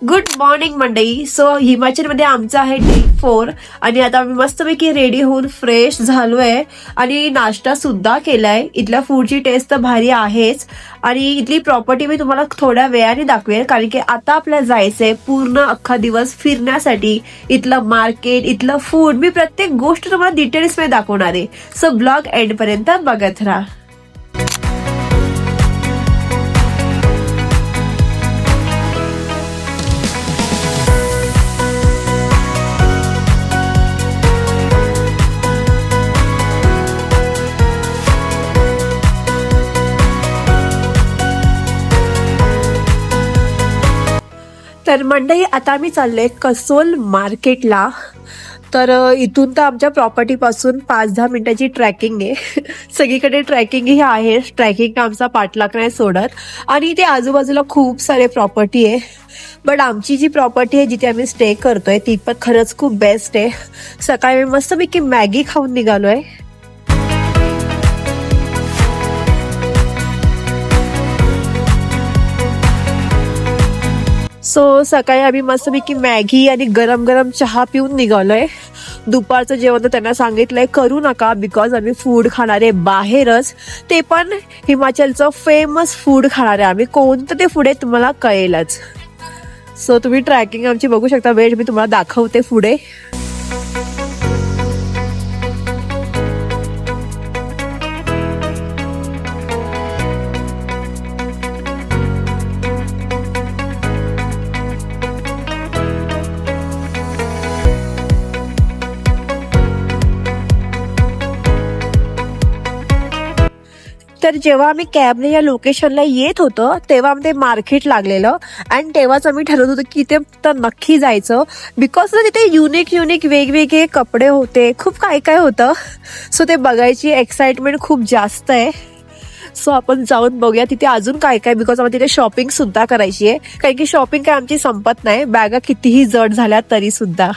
Good morning मंडळी. So हिमाचलमध्ये आमचा आहे डे 4 आणि आता आम्ही मस्तपैकी रेडी होऊन फ्रेश झालोय आणि नाश्ता सुद्धा केलाय. इथल्या फूडची टेस्ट तर भारी आहेच आणि इथली प्रॉपर्टी मी तुम्हाला थोड्या वेळाने दाखवेल, कारण की आता आपल्याला जायचंय पूर्ण अख्खा दिवस फिरण्यासाठी. इथलं मार्केट, इथलं फूड, मी प्रत्येक गोष्ट तुम्हाला डिटेल्स मध्ये दाखवणार आहे. सो ब्लॉग एंड पर्यंत बघत राहा. तर मंडळी आता मी चाललोय कसोल मार्केटला. तर इथून तर आमच्या प्रॉपर्टी पासून 5-10 मिनिटाची ट्रॅकिंग आहे. सगळीकडे ट्रॅकिंग ही आहे. ट्रॅकिंग आमचा पाठलाग नाही सोडत आणि ते आजूबाजूला खूप सारे प्रॉपर्टी आहे. बट आमची जी प्रॉपर्टी आहे जिथे आम्ही स्टे करतोय ती पण खरंच खूप बेस्ट आहे. सकाळी मी मस्तपैकी मॅगी खाऊन निघालोय. सो सकाळी आम्ही मस्तपैकी मॅगी आणि गरम गरम चहा पिऊन निघालोय. दुपारचं जेवण तर त्यांना सांगितलंय करू नका, बिकॉज आम्ही फूड खाणार आहे बाहेरच, ते पण हिमाचलचं फेमस फूड खाणार आहे आम्ही. कोणतं ते फूड आहे तुम्हाला कळेलच. सो तुम्ही ट्रॅकिंग आमची बघू शकता. वेळ मी तुम्हाला दाखवते पुढे. तर जेव्हा आम्ही कॅबने या लोकेशनला येत होतो तेव्हा आम्ही ते मार्केट लागलेलं आणि तेव्हाच आम्ही ठरवत होतो की ते तर नक्की जायचं, बिकॉज तिथे युनिक वेगवेगळे कपडे होते, खूप काय काय होतं. सो ते बघायची एक्साइटमेंट खूप जास्त आहे. सो आपण जाऊन बघूया तिथे अजून काय काय, बिकॉज आम्हाला तिथे शॉपिंग सुद्धा करायची आहे, कारण की शॉपिंग काय आमची संपत नाही, बॅगा कितीही जड झाल्या तरी सुद्धा.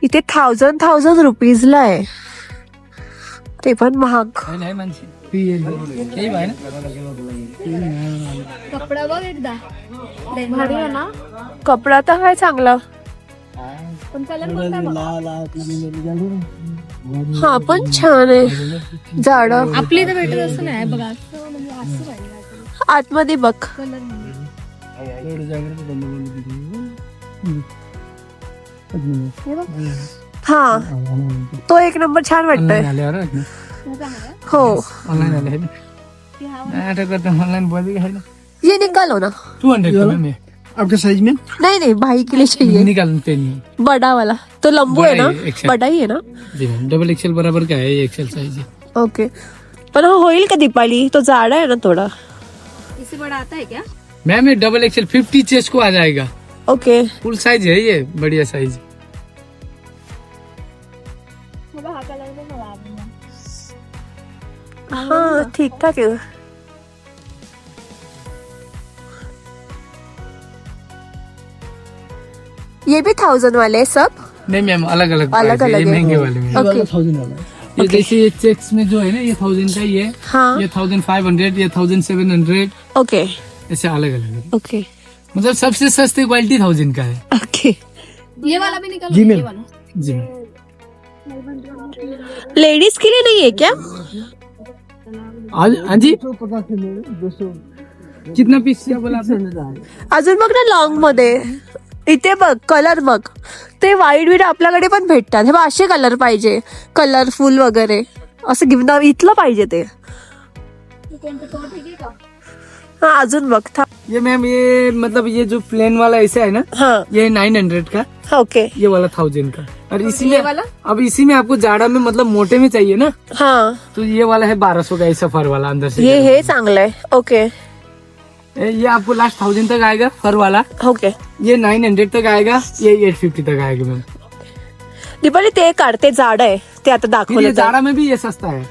इथे 1000 रुपीजला आहे, ते पण महाग. कपडा बघ एकदा भारी आहे ना. कपडा तर आहे चांगला, पण कलर कोणता हा पण छान आहे. जाड आपली तर भेटत असं नाही बघा, असं म्हणजे असं पाहिजे आतमध्ये बघ. कलर हा तो एक नंबर छान वाटतोय. हो ये निकालो ना. 200 में आपके साइज में नहीं भाई के लिए चाहिए निकाल पेन बड़ा वाला. तो लंबू है ना, बड़ा ही है ना. जी मैम डबल एक्सेल बराबर का है, एक्सेल साइज है. ओके, पण होईल का दीपाली? तो जाड़ा है ना थोड़ा. इससे बड़ा आता है क्या? मैम ये डबल एक्सेल 50 चेस्ट को आ जाएगा. ओके, फुल साइज है ये, बढ़िया साइज. हा कलर पण मला आवडला. हाँ ठीक ठाक है. ये भी 1000 वाले सब. नहीं मैम अलग अलग अलग अलग है। महंगे वाले में ओके 1000 वाला है। ये जैसे ये चेक्स में जो है ना ये 1000 का ही है, हाँ ये 1500, ये 1700, ओके ऐसे अलग अलग है। ओके मतलब सबसे सस्ती क्वालिटी 1000 का है। ओके ये वाला भी निकालो, जी ये मैम। वाला जी लेडीज के लिए नहीं है क्या? हाँ जी 250 200 कितना पीस क्या बोला आपने? अजून बघ ना लॉंग मध्ये इथे बघ कलर बघ, ते व्हाईट बीट आपल्याकडे पण भेटतात. हे बघ असे कलर पाहिजे, कलरफुल वगैरे असं घेऊन इथलं पाहिजे ते. हा अजून बघ ये मैम ये मतलब ये जो प्लेन वाला ऐसा है ना, हा ये 900 का, ओके ये वाला 1000 का। और इसी ये में वाला? अब इसी में आपको जाड़ा में मतलब मोटे में चाहिए ना, हा तो ये वाला है 1200 का, ऐसा फर वाला अंदर से। हे चांगलं आहे. ओके ये आपको लास्ट 1000 तक आएगा फर वाला, ओके ये 900 तक आएगा, ये 850 तक आएगा मैम। दीपाली ते काढते जाड आहे ते आता फिर ये दाखवलं तर. जाड़ा में भी ये सस्ता है,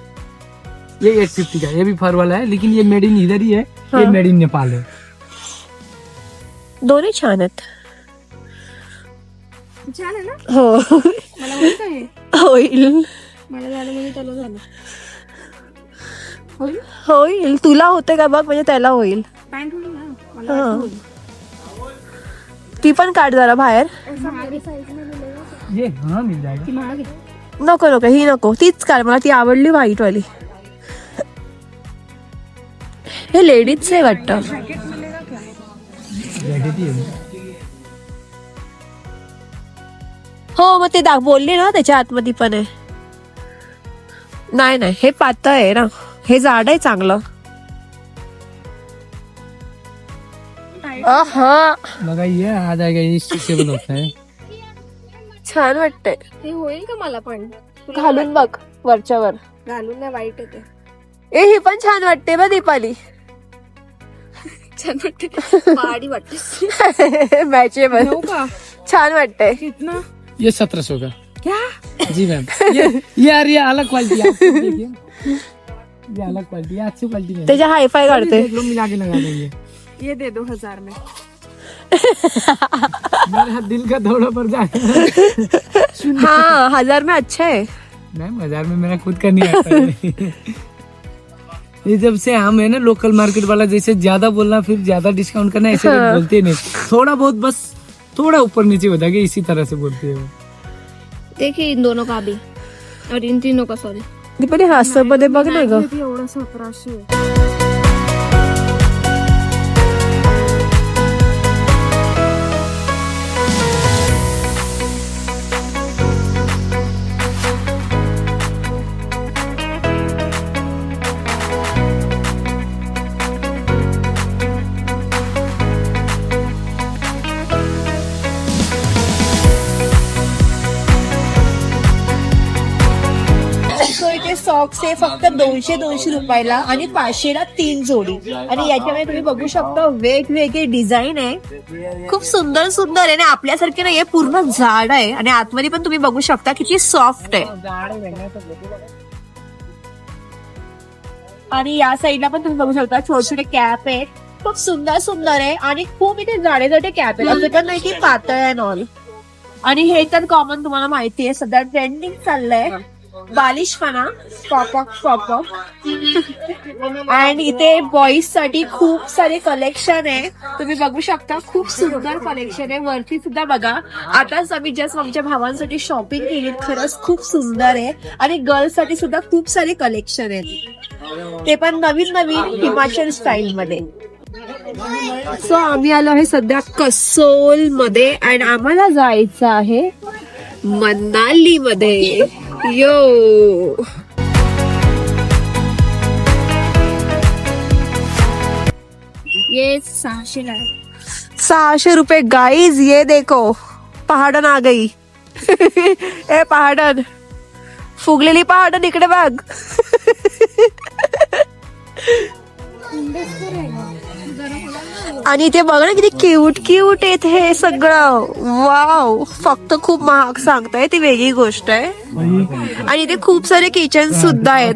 ये 850 का, ये भी फर वाला है, लेकिन ये मेड इन इधर ही है, ये हाँ। मेड इन नेपाल है। दोन्ही छान आहेत. छान आहे ना, हो मला होईल का हे? होईल मला झालं म्हणजे त्याला झालं. होईल होईल तुला होते का बघ, म्हणजे त्याला होईल. पॅन्ट होईल ना, मला हा. वाटतं होईल. ती पण काढ जरा बाहेर. हमारी size में मिलेगा. ये हाँ मिल जाएगा। ती महाग आहे. नको नको ही नको, तीच काढ, मला ती आवडली व्हाईट वाली. हे लेडीजचं आहे वाटतं. जैकेट ही है। हो मग ते बोलले ना त्याच्या आतमध्ये पण आहे. नाही नाही हे पातळ आहे ना, हे जाड आहे चांगलं. आहा लगाइए आ जाएगा, ये स्ट्रेचेबल होता है। छान वाटतंय. हे होईल का मला पण? तुला घालून बघ वरच्यावर. घालून नाही वाईट येते. ए ही पण छान वाटते बघ दीपाली. छान वाटते. पहाडी वाटते. मॅचेबल घेऊ का? छान वाटतंय. कितना? ये 1700 का। क्या? जी मैम। ये यार ये अलग क्वालिटी है, आप देखिए, ये अलग क्वालिटी है, अच्छी क्वालिटी है। त्याच्या हायफाय काढते. देख लो मिला के लगा देंगे। ये दे दो 1000 में. मेरा दिल का दौड़ा पड़ जाएगा। हाँ 1000 में अच्छा है. मैम 1000 में मेरा खुद का नहीं आता है। ये जब से हम है ना लोकल मार्केट वाला, जैसे ज्यादा बोलना फिर ज्यादा डिस्काउंट करना, ऐसे रेट बोलते नहीं, थोड़ा बहुत बस थोड़ा ऊपर नीचे होता है, इसी तरह से बोलते हैं वो। देखिए इन दोनों का भी और इन तीनों का, सॉरी. दीपाली हास्य मध्ये बघ ना ग. एवढं 1700. सो इथे सॉक्स आहे फक्त 200 रुपयाला आणि 500ला 3 जोडी. आणि याच्यामध्ये तुम्ही बघू शकता वेगवेगळे डिझाईन आहे, खूप सुंदर सुंदर आहे. आणि आपल्यासारखे नाही, पूर्ण जाड आहे. आणि आतमध्ये पण तुम्ही बघू शकता किती सॉफ्ट आहे. आणि या साईडला पण तुम्ही बघू शकता छोटे छोटे कॅप आहेत, खूप सुंदर सुंदर आहे. आणि खूप इथे जाडे जाडे कॅप आहेत, असं पण नाही की पातळ आहे ऑल. आणि हे तर कॉमन तुम्हाला माहिती आहे, सध्या ट्रेंडिंग चाललंय बालिशपणा, पॉप आणि इथे बॉईज साठी खूप सारे कलेक्शन आहे. तुम्ही बघू शकता खूप सुंदर कलेक्शन आहे. वरती सुद्धा बघा, आताच आम्ही जस्ट आमच्या भावांसाठी शॉपिंग केली, खरंच खूप सुंदर आहे. आणि गर्ल्स साठी सुद्धा खूप सारे कलेक्शन आहेत, ते पण नवीन नवीन हिमाचल स्टाईल मध्ये. सो आम्ही आलो आहे सध्या कसोल मध्ये आणि आम्हाला जायचं आहे मनाली मध्ये. यो ये 600 ला आहे. 600 रुपए गाइज. ये देखो पहाडन आ गई. ए पहाडन, फुगलेली पहाडन इकडे बघ. आणि इथे बघ ना किती क्यूट क्यूट आहेत हे सगळं. वाव, फक्त खूप महाग सांगताय ती वेगळी गोष्ट आहे. आणि इथे खूप सारे किचन सुद्धा आहेत.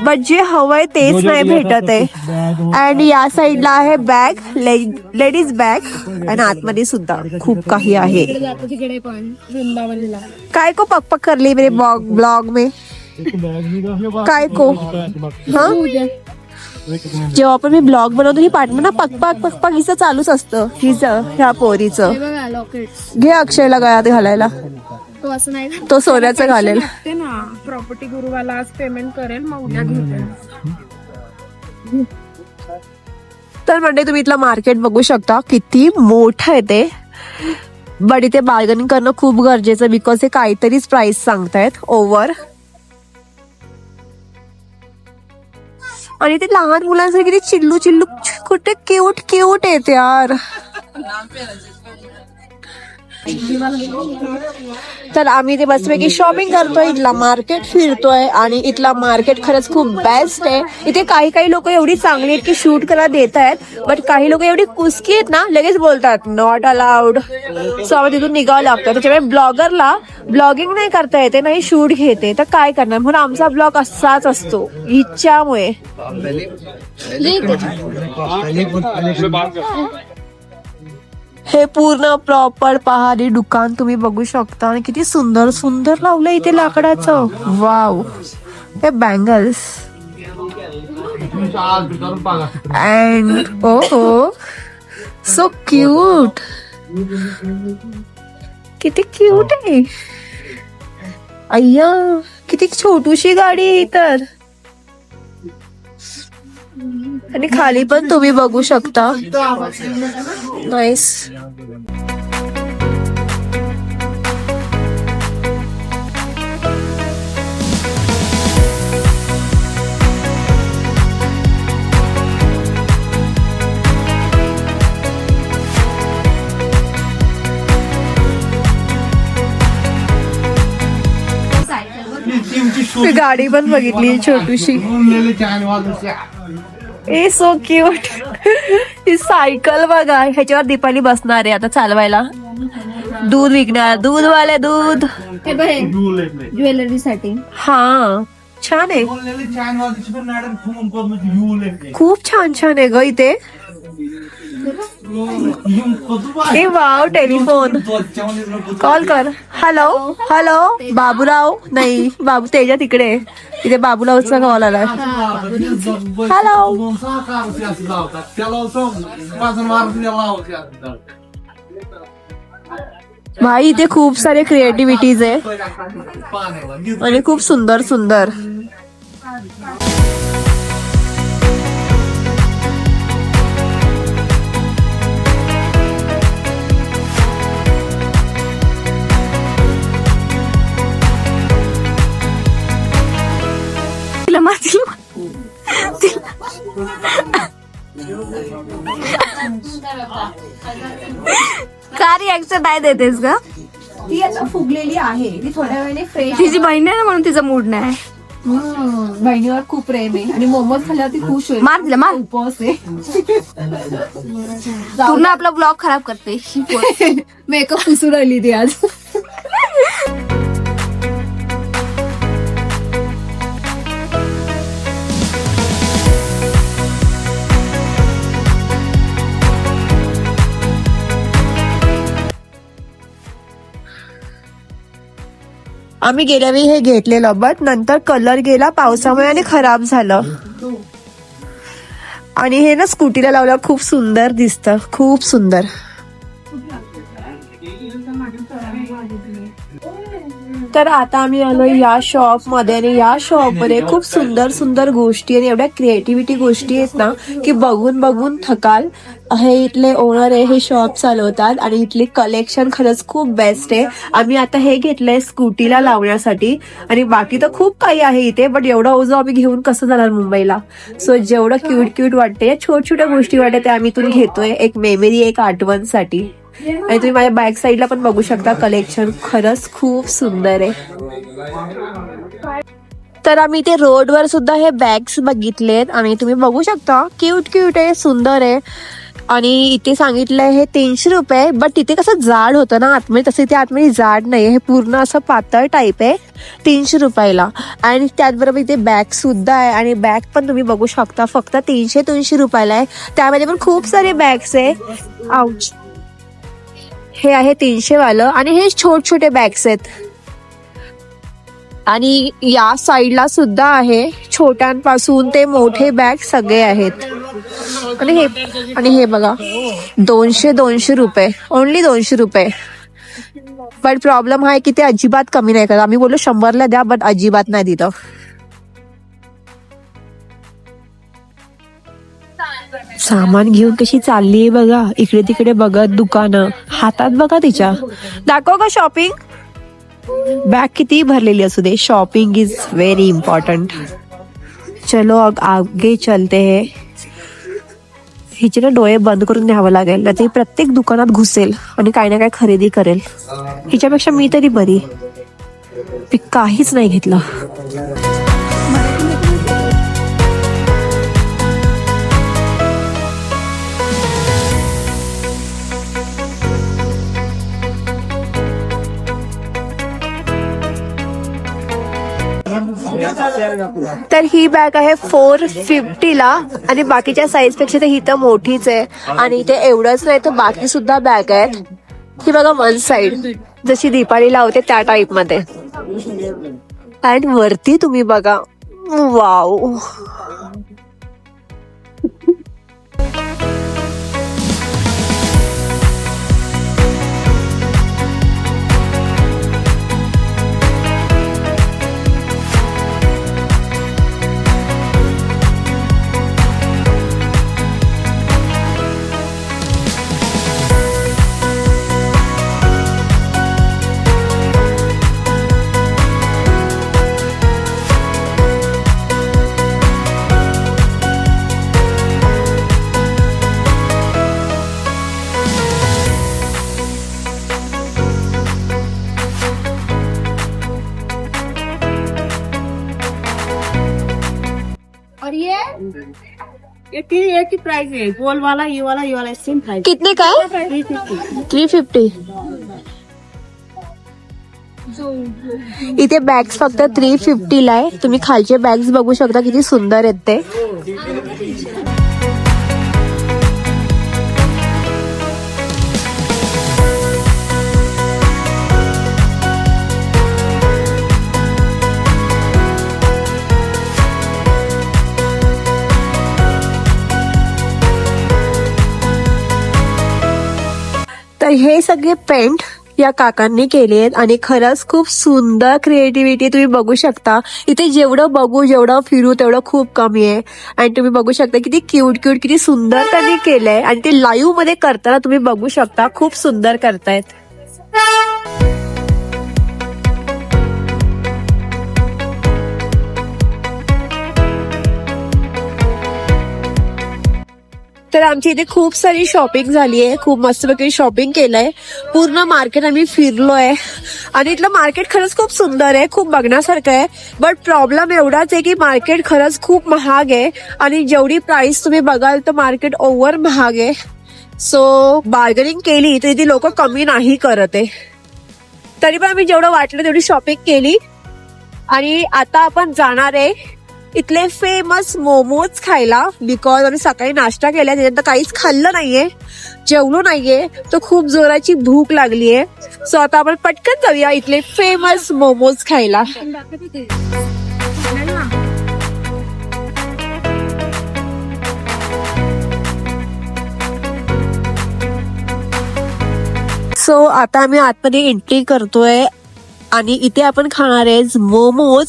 बट जे हवंय तेच नाही भेटत आहे. आणि या साईडला आहे बॅग, लेडीज बॅग, आणि आतमध्ये सुद्धा खूप काही आहे. जातो तिकडे पण वृंदावनला. काय को पक पक करली मेरे ब्लॉग में, काय को हा. जेव्हा पण मी ब्लॉग बनवतो ही पाठवून ना पक पक पक पक हिचं चालूच असतं, हिचं ह्या पोरीचं. हे बघा लॉकेट, घे अक्षयला गळ्यात घालायला, तो असं नाही घालत. तो सोन्याचं घालेल. ते ना प्रॉपर्टी गुरुवाला आज पेमेंट करेल, मग उद्या घेते. तर म्हणजे तुम्ही इथलं मार्केट बघू शकता किती मोठं आहे ते. बट इथे बार्गेनिंग करणं खूप गरजेचं, बिकॉज हे काहीतरीच प्राइस सांगतायत ओव्हर. आणि ते लहान मुलांसाठी किती चिल्लू चिल्लू कुठे क्यूट क्यूट आहेत यार. तर आम्ही ते बसपैकी शॉपिंग करतोय, इथला मार्केट फिरतोय, आणि इथला मार्केट खरंच खूप बेस्ट आहे. इथे काही काही लोक एवढी चांगली आहेत की शूट करायला देत आहेत, बट काही लोक एवढी कुसकी आहेत ना, लगेच बोलतात नॉट अलाउड. सो आम्हाला तिथून निघावं लागतं. त्याच्यामुळे ब्लॉगरला ब्लॉगिंग नाही करता येते, नाही शूट घेते, तर काय करणार. म्हणून आमचा ब्लॉग असाच असतो इच्छामुळे. हे पूर्ण प्रॉपर पहाडी दुकान तुम्ही बघू शकता, आणि किती सुंदर सुंदर लावलंय इथे लाकडाचं. वाव. हे बँगल्स अँड ओहो सो क्यूट. किती क्यूट आहे. अय्या किती छोटूशी गाडी आहे तर. आणि खाली पण तुम्ही बघू शकता. नाईस. गाडी पण बघितली छोटूशी. ए सो क्यूट. ही सायकल बघा, ह्याच्यावर दीपाली बसणार आहे आता चालवायला. दूध विकणार, दूधवाले दूध. हे बघ ज्वेलरी साठी. हा छान आहे, खूप छान छान आहे ग इथे. ए वाव. टेलिफोन कॉल कर. Hello hello Baburao. नाही बाबू तेजा तिकडे. इथे बाबूरावचा कॉल आला. हॅलो. भाई इथे खूप सारे क्रिएटिव्हिटीज आहे, आणि खूप सुंदर सुंदर. का रिॲक्शन नाही देतेस ग. ती आता फुगलेली आहे, ती थोड्या वेळाने फ्रेश. तिची बहीण आहे ना म्हणून तिचा मूड नाही. बहिणीवर खूप प्रेम आहे, आणि मोमोज खाल्ल्यावर ती खुश होईल. मार तिला मार. उपवास आहे. पूर्ण आपला ब्लॉग खराब करते. मेकअप पुसून राहिली ती आज. आम्ही गेल्या वेळी हे घेतलेलं, बट नंतर कलर गेला पावसामुळे आणि खराब झालं. आणि हे ना स्कूटीला लावलं खूप सुंदर दिसतं, खूप सुंदर. तर आता आम्ही आलोय या शॉप मध्ये, आणि या शॉप मध्ये खूप सुंदर सुंदर गोष्टी आणि एवढ्या क्रिएटिव्हिटी गोष्टी आहेत ना की बघून बघून थकाल. हे इथले ओनर आहे, हे शॉप चालवतात, आणि इथली कलेक्शन खरंच खूप बेस्ट आहे. आम्ही आता हे घेतलंय स्कूटीला लावण्यासाठी, आणि बाकी तर खूप काही आहे इथे, बट एवढं ओझं आम्ही घेऊन कसं जाणार मुंबईला. सो जेवढं क्यूट क्यूट वाटते, छोट्या छोट्या गोष्टी वाटते, त्या आम्ही इथून घेतोय. एक मेमरी, एक आठवणसाठी. आणि तुम्ही माझ्या बॅक साईडला पण बघू शकता, कलेक्शन खरंच खूप सुंदर आहे. तर आम्ही इथे रोडवर सुद्धा हे बॅग्स बघितलेत, आणि तुम्ही बघू शकता क्यूट क्यूट आहे, सुंदर आहे. आणि इथे सांगितलंय हे 300 रुपये. बट तिथे कसं जाड होतं ना आतमध्ये, तसं इथे आतमध्ये जाड नाही, हे पूर्ण असं पातळ टाईप आहे 300 रुपयाला. आणि त्याचबरोबर इथे बॅग सुद्धा आहे, आणि बॅग पण तुम्ही बघू शकता फक्त 300 रुपयाला आहे. त्यामध्ये पण खूप सारे बॅग्स आहे. आउच, हे आहे 300 वालं, आणि हे छोटे बॅग्स आहेत. आणि या साईडला सुद्धा आहे, छोट्यांपासून ते मोठे बॅग सगळे आहेत. आणि हे बघा 200 रुपये, ओनली 200 रुपये. बट प्रॉब्लेम हा आहे की ते अजिबात कमी नाही करत. आम्ही बोललो 100ला द्या, बट अजिबात नाही दिलं. सामान घेऊन कशी चालली बघा, इकडे तिकडे बघत, दुकानं हातात बघा तिच्या. दाखव का शॉपिंग. बॅग किती भरलेली असू दे, शॉपिंग इज व्हेरी इम्पॉर्टंट. चलो आगे चलते है. हिचे ना डोळे बंद करून न्यावं लागेल, नाही प्रत्येक दुकानात घुसेल आणि काही ना काही खरेदी करेल. हिच्यापेक्षा मी तरी बरी, मी काहीच नाही घेतलं. तर ही बॅग आहे 450ला, आणि बाकीच्या साईज पेक्षा तर ही तर मोठीच आहे. आणि इथे एवढंच नाही तर बाकी सुद्धा बॅग आहेत. ही बघा वन साइड, जशी दीपाली लावते त्या टाइप मध्ये. आणि वरती तुम्ही बघा, वाव. और ये की प्राइस है, गोल वाला, ये वाला सेम प्राइस. कितने का है? 350. इथे बॅग्स फक्त 350ला आहे. तुम्ही खालचे बॅग्स बघू शकता किती सुंदर आहेत ते. तर हे सगळे पेंट या काकांनी केले आहेत, आणि खरंच खूप सुंदर क्रिएटिव्हिटी तुम्ही बघू शकता. इथे जेवढं बघू, जेवढं फिरू तेवढं खूप कमी आहे. आणि तुम्ही बघू शकता किती क्यूट किती सुंदर त्यांनी केलंय. आणि ते लाईव्ह मध्ये करताना तुम्ही बघू शकता खूप सुंदर करतायत. तर आमची इथे खूप सारी शॉपिंग झाली आहे, खूप मस्तपैकी शॉपिंग केलंय. पूर्ण मार्केट आम्ही फिरलोय, आणि इथलं मार्केट खरंच खूप सुंदर आहे, खूप बघण्यासारखं आहे. बट प्रॉब्लेम एवढाच आहे की मार्केट खरंच खूप महाग आहे, आणि जेवढी प्राइस तुम्ही बघाल तर मार्केट ओव्हर महाग आहे. सो बार्गेनिंग केली तर इथे लोक कमी नाही करत आहे. तरी पण आम्ही जेवढं वाटलं तेवढी शॉपिंग केली. आणि आता आपण जाणार आहे इथले फेमस मोमोज खायला, बिकॉज आम्ही सकाळी नाश्ता केलाय, त्याच्यानंतर काहीच खाल्लं नाहीये, जेवलो नाहीये, तर खूप जोराची भूक लागलीये. सो आता आपण पटकन जाऊया इथले फेमस मोमोज खायला. सो आता आम्ही आतमध्ये एंट्री करतोय, आणि इथे आपण खाणार आहे मोमोज,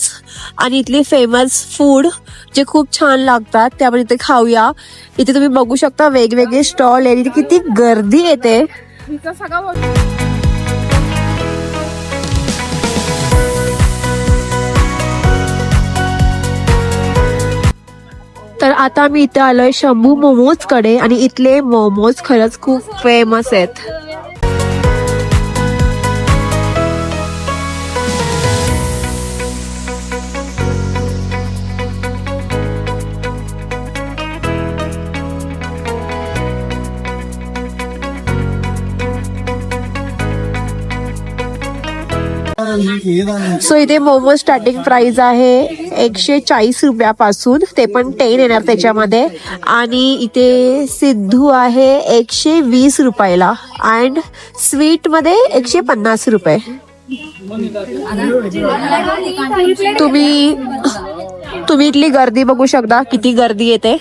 आणि इथले फेमस फूड जे खूप छान लागतात ते आपण इथे खाऊया. इथे तुम्ही बघू शकता वेगवेगळे स्टॉल आहे, इथे किती गर्दी येते. तर आता आम्ही इथे आलोय शंभू मोमोज कडे, आणि इथले मोमोज खरंच खूप फेमस आहेत. सो इथे मोमो स्टार्टिंग प्राइस आहे 140 रुपयापासून, ते पण 10 येणार त्याच्यामध्ये. आणि इथे सिद्धू आहे 120 रुपयाला अँड स्वीट मध्ये 150 रुपये. तुम्ही इथली गर्दी बघू शकता, किती गर्दी येते.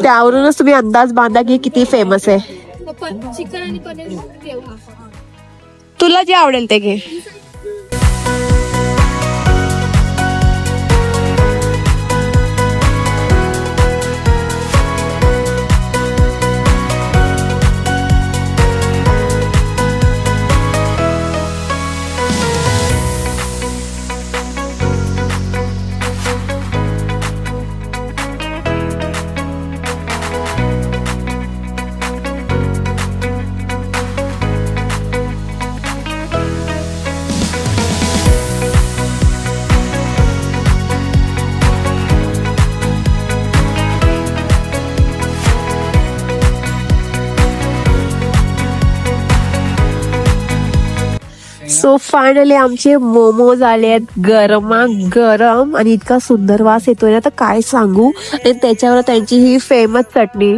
त्यावरूनच तुम्ही अंदाज बांधा की किती फेमस आहे. तुला जे आवडेल ते घे. सो फायनली आमचे मोमोज आले आहेत गरम आणि इतका सुंदर वास येतोय ना, तर काय सांगू. आणि त्याच्यावर त्यांची ही फेमस चटणी.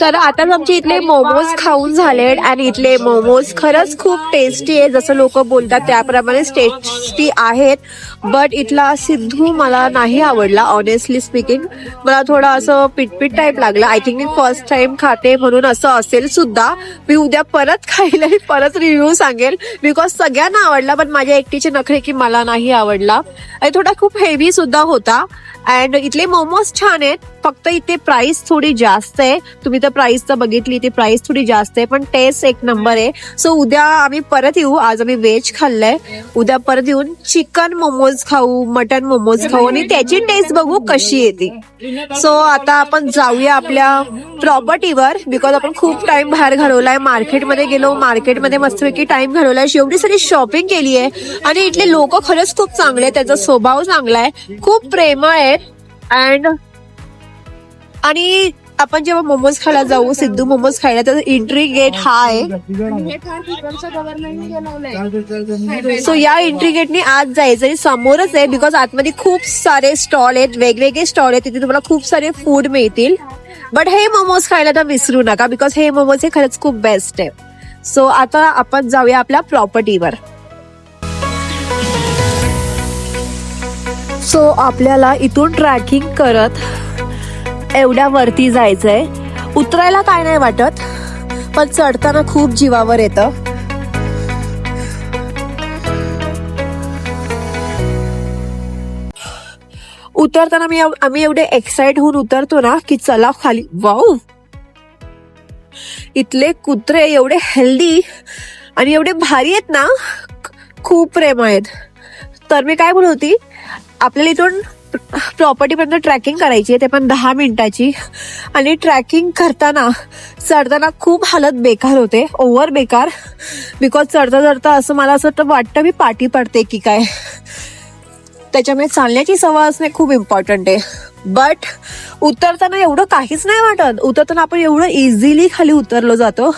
तर आता आमचे इथले मोमोज खाऊन झालेत आणि इथले मोमोज खरंच खूप टेस्टी आहे. जसं लोक बोलतात त्याप्रमाणे टेस्टी आहेत. बट इथला सिद्धू मला नाही आवडला ऑनेस्टली स्पीकिंग. मला थोडं असं पिटपिट टाईप लागलं. I think me first time खाते म्हणून असं असेल सुद्धा. मी उद्या परत खायला परत रिव्ह्यू सांगेल बिकॉज सगळ्यांना आवडला, पण माझ्या एकटीचे नखरे की मला नाही आवडला. आणि थोडा खूप हेवी सुद्धा होता. अँड इथले मोमोज छान आहेत, फक्त इथे प्राइस थोडी जास्त आहे. तुम्ही तर प्राइस तर बघितली, इथे प्राइस थोडी जास्त आहे पण टेस्ट एक नंबर आहे. सो उद्या आम्ही परत येऊ. आज आम्ही व्हेज खाल्लंय, उद्या परत येऊन चिकन मोमोज खाऊ, मटन मोमोज खाऊ आणि त्याची टेस्ट बघू कशी येते. सो आता आपण जाऊया आपल्या प्रॉपर्टीवर बिकॉज आपण खूप टाइम बाहेर घालवलाय. मार्केटमध्ये गेलो, मार्केटमध्ये मस्तपैकी टाइम घालवलाय, एवढी सारी शॉपिंग केली आहे. आणि इथले लोक खरंच खूप चांगले आहेत, त्याचा स्वभाव चांगला आहे, खूप प्रेमळ आहेत. आणि आपण जेव्हा मोमोज खायला जाऊ, सिद्धू मोमोज खायला, तर एंट्री गेट हा आहे. सो या एंट्री गेटने आत जायचं आणि समोरच आहे बिकॉज आतमध्ये खूप सारे स्टॉल आहेत, वेगवेगळे स्टॉल आहेत. तिथे तुम्हाला खूप सारे फूड मिळतील. बट हे मोमोज खायला तर विसरू नका बिकॉज हे मोमोज हे खरंच खूप बेस्ट आहे. सो आता आपण जाऊया आपल्या प्रॉपर्टीवर. सो आपल्याला इथून ट्रॅकिंग करत एवढ्या वरती जायचंय. उतरायला काय नाही वाटत, पण चढताना खूप जीवावर येतं. उतरताना आम्ही एवढे एक्साइट होऊन उतरतो ना की चला खाली. वाव, इथले कुत्रे एवढे हेल्दी आणि एवढे भारी आहेत ना, खूप प्रेम आहेत. तर मी काय बोलत होती, आपल्याला इथून प्रॉपर्टीपर्यंत ट्रॅकिंग करायची आहे, ते पण 10 मिनिटाची. आणि ट्रॅकिंग करताना चढताना खूप हालत बेकार होते, ओव्हर बेकार. बिकॉज चढता चढता असं मला असं वाटतं मी पाठी पडते की काय. त्याच्यामुळे चालण्याची सवय असणे खूप इम्पॉर्टंट आहे. बट उतरताना एवढं काहीच नाही वाटत. उतरताना आपण एवढं इझिली खाली उतरलो जातो,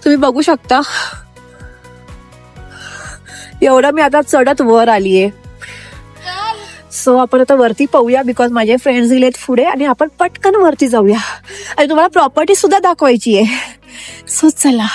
तुम्ही बघू शकता. एवढं मी आता चढत वर आलीये. सो आपण आता वरती पाहूया बिकॉज माझे फ्रेंड्स गेलेत पुढे आणि आपण पटकन वरती जाऊया. आणि तुम्हाला प्रॉपर्टी सुद्धा दाखवायची आहे. सो चला.